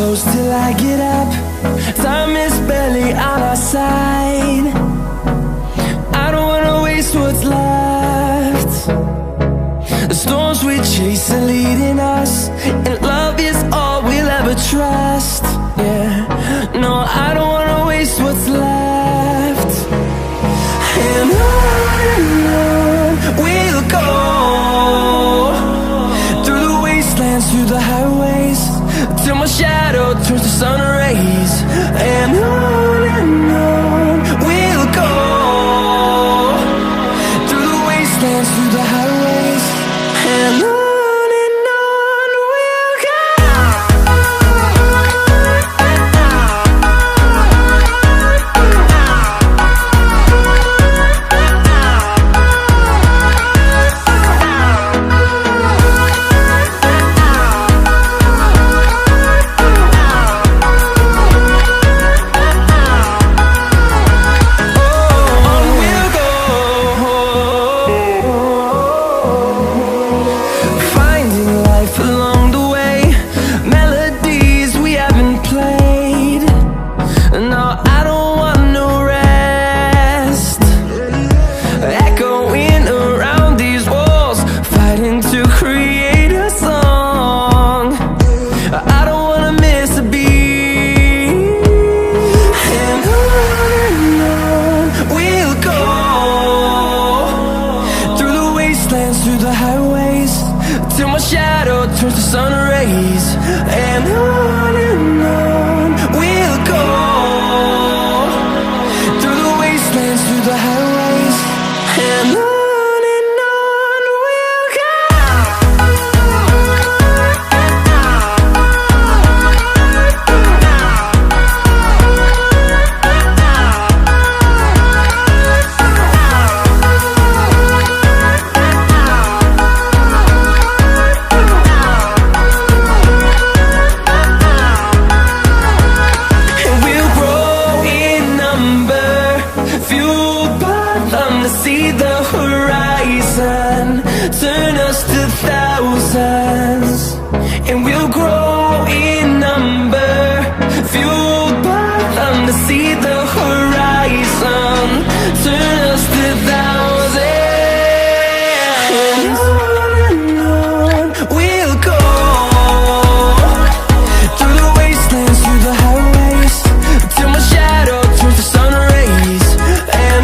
close till I get up. Time is barely on our side. I don't wanna waste what's left. The storms we chase are leading us, and love is all we'll ever trust. Yeah, no, I don't wanna waste what's left. And on we'll go, through the wastelands, through the highways, till my shadow turns to sun rays. And on we'll go, through the wastelands, through the highways, and on we'll go. Through the highways, till my shadow turns to sun rays. And on we'll go, through the wastelands, through the highways, and on we'll go. See the horizon turn us to thousands, and we'll grow in number, fueled by them to see the horizon turn us to thousands. And on we'll go, through the wastelands, through the highways, till my shadow turns to sun rays. And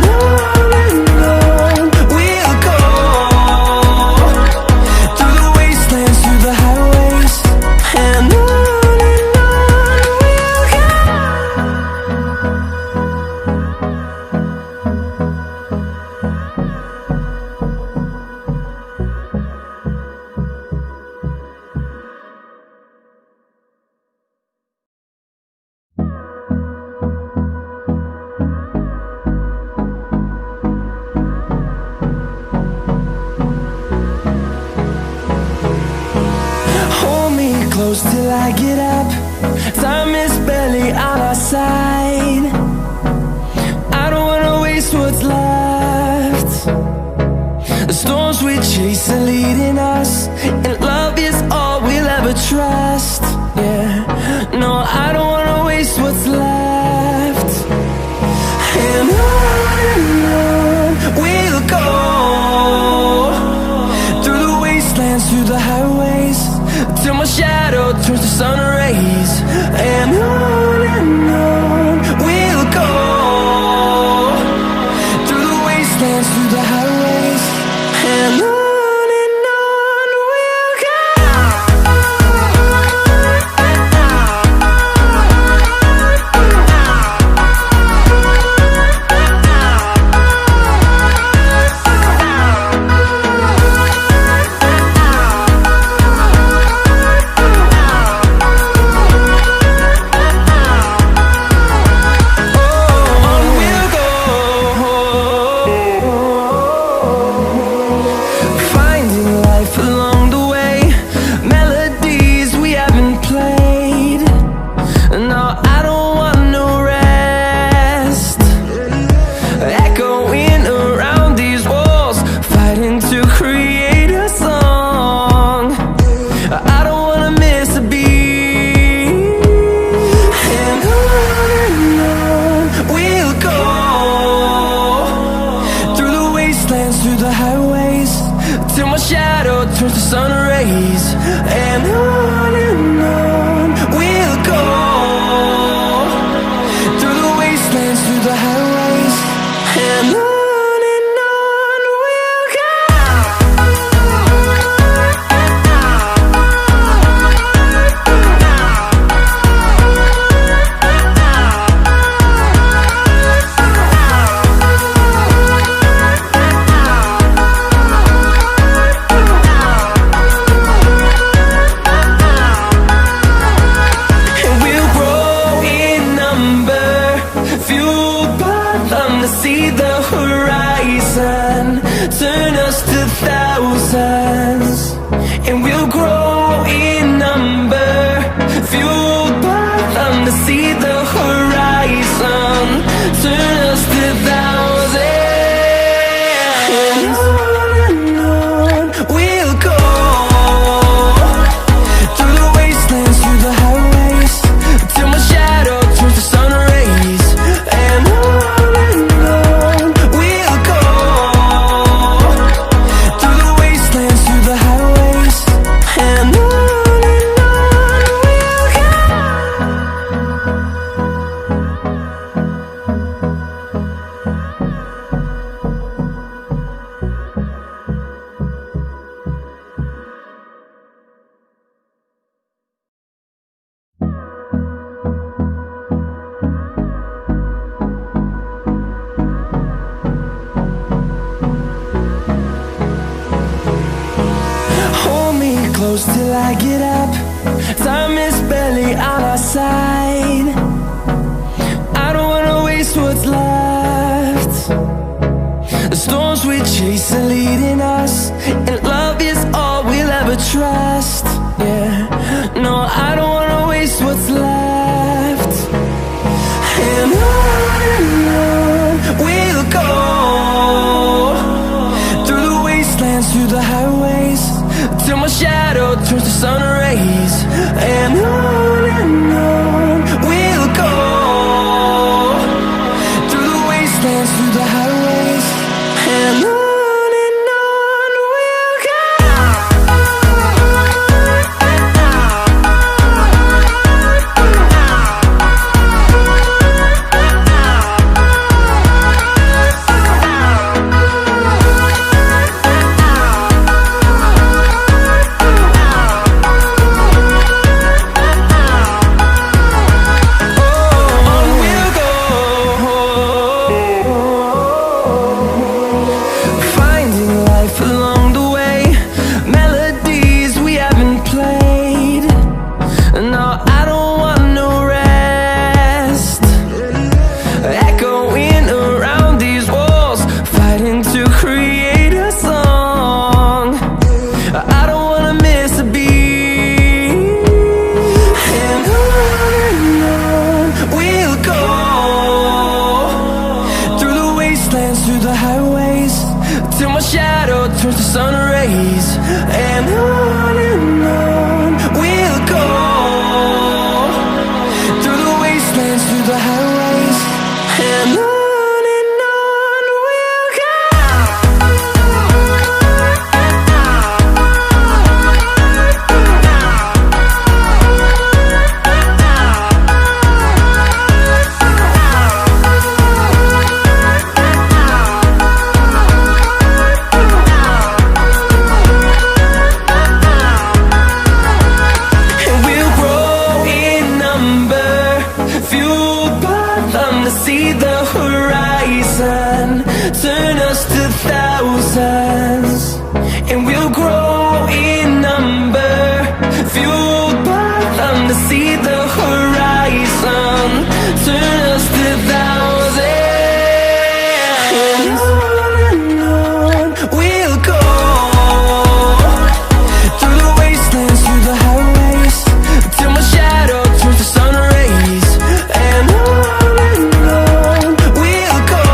close till I get up. Time is barely on our side. I don't wanna waste what's left. The storms we chase are leading us, and love is all we'll ever trust. Yeah, no, I don't wanna waste what's left. And on we'll go, through the wastelands, through the highways, till my shadow turns to sun rays. And on we'll go, through the wastelands, through the highways, and on we'll go. thousands, and we'll grow in number, fueled by them to see the horizon, turn us to thousands. And on we'll go, through the wastelands, through the highways, till my shadow turns to sun rays. And on we'll go, through the wastelands, through the highways. And on we'll go. Hold me close till I get up. Time is barely on our side. I don't wanna waste what's left. The storms we chase are leading us, and love is all we'll ever trust. Yeah, no, I don't wanna waste what's left. And on we'll go, through the wastelands, through the highways, till my shadow turns to sun rays. And on we'll go, through the wastelands, through the highways. And on we'll go. Finding life along the way, melodies we haven't played. No, I don't want no rest. Echoing around these walls, fighting to create a song. I don't wanna miss a beat. And on we'll go, through the wastelands, through the highways, till my shadow turns to sun rays. And on we'll go, through the wastelands, through the highways. And on we'll go. And we'll grow in number, fueled by them to see the horizon, turn us to thousands. And we'll grow in number, fueled by them to see the horizon, turn us to thousands. And on we'll go, through the wastelands, through the highways, till my shadow turns to sun rays. And on we'll go,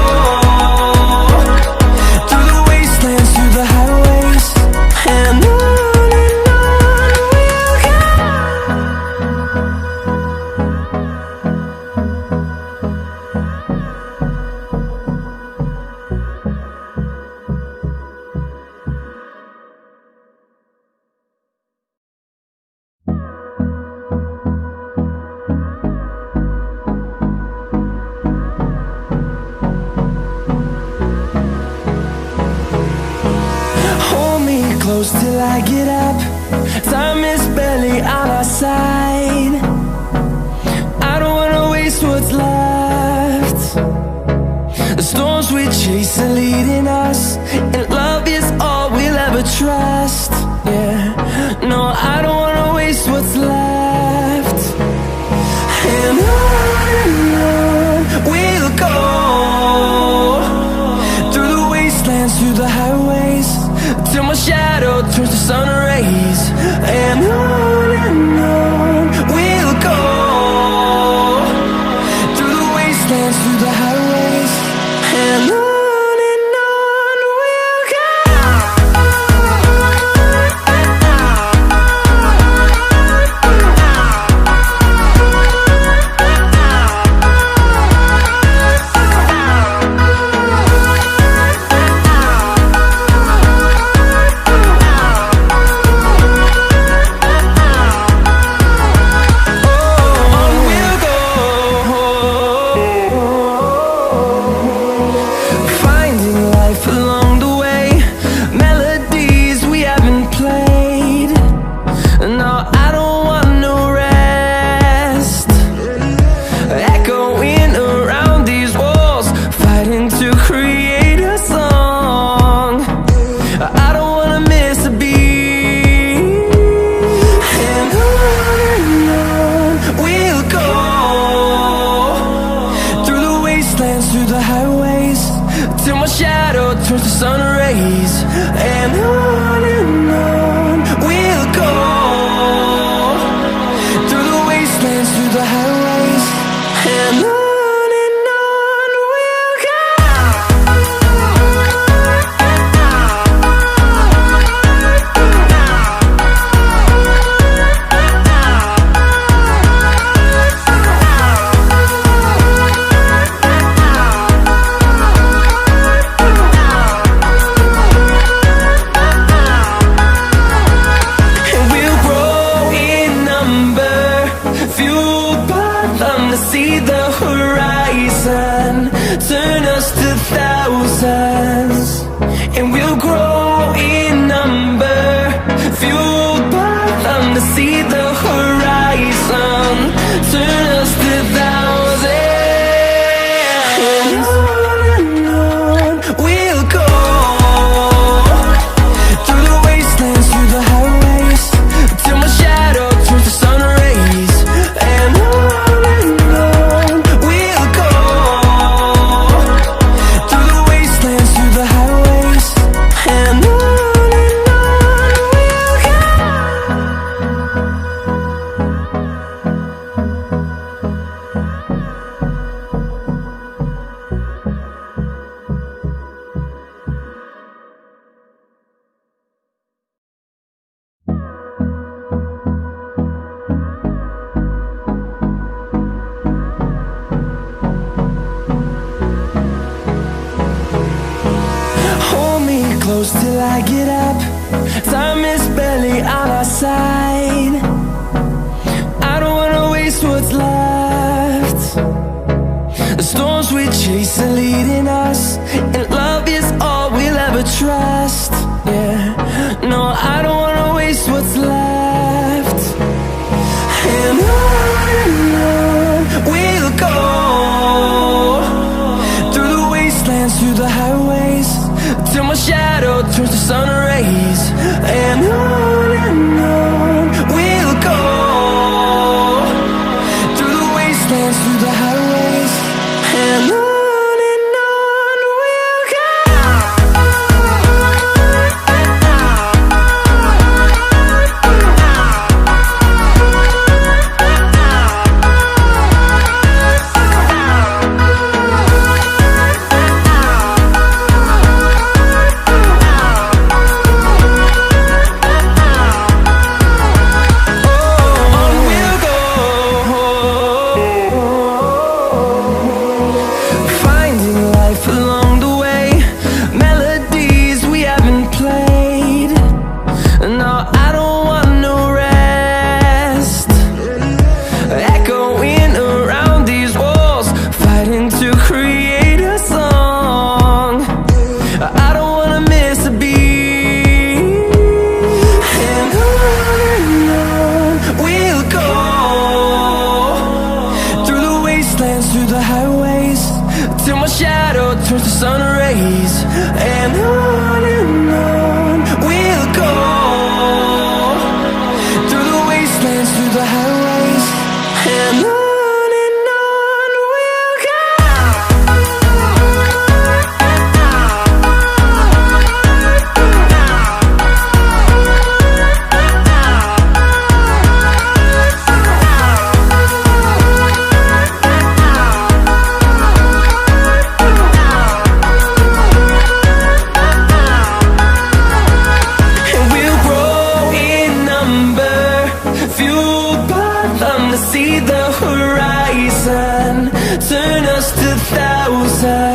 through the wastelands, through the highways. And on we'll go. Hold me close till I get up. Time is barely on our side. I don't wanna waste what's left. The storms we chase are leading us, and love is all we'll ever trust. Yeah, no, I don't wanna waste what's left. And on we'll go, through the wastelands, through the highways, till my shadow sun rays. And on we'll go, through the wastelands, through the highways. And on we'll go. Through the highways, till my shadow turns to sun rays. And on we'll go, through the wastelands, through the highways. And on we'll go. See the horizon, turn us to thousands, and we'll grow in number, fueled by them. To see the horizon, turn us to thousands, and on we'll go, through the wastelands, through the highways, till my shadow turns to sun rays. And close till I get up. Time is barely on our side. I don't wanna waste what's left. The storms we chase are leading us, and love is all we'll ever trust. Yeah, no, I don't wanna waste what's left. And on we'll go, through the wastelands, through the highways, till my shadow turns to sun rays. And on we'll go, through the wastelands, through the highways. And on we'll go. Turns to sun rays. And on we'll go, through the wastelands, through the highways. And on we'll go. time.